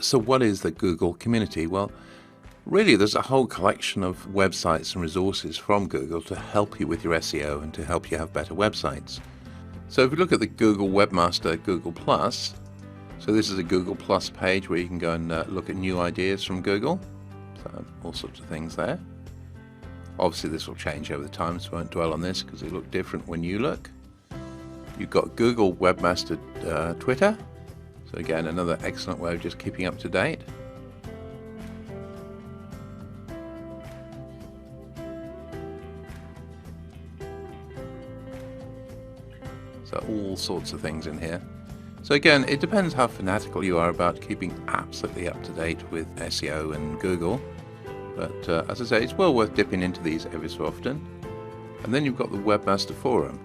So what is the Google community? Well, really there's a whole collection of websites and resources from Google to help you with your SEO and to help you have better websites. So if you look at the Google Webmaster Google Plus, so this is a Google Plus page where you can go and look at new ideas from Google. So all sorts of things there. Obviously this will change over the time, so I won't dwell on this because it look different when you look. You've got Google Webmaster Twitter. So again, another excellent way of just keeping up to date. So all sorts of things in here. So again, it depends how fanatical you are about keeping absolutely up to date with SEO and Google. But as I say, it's well worth dipping into these every so often. And then you've got the Webmaster Forum.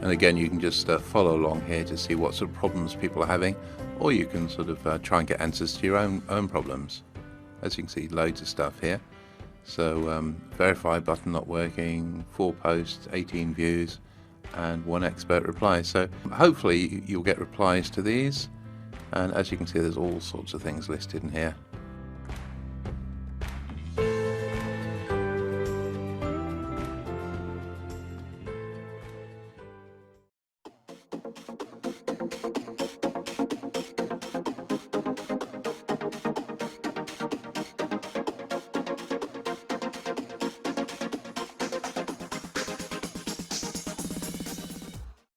And again, you can just follow along here to see what sort of problems people are having, or you can sort of try and get answers to your own problems. As you can see, loads of stuff here. So verify button not working, 4 posts, 18 views, and 1 expert reply. So hopefully you'll get replies to these. And as you can see, there's all sorts of things listed in here.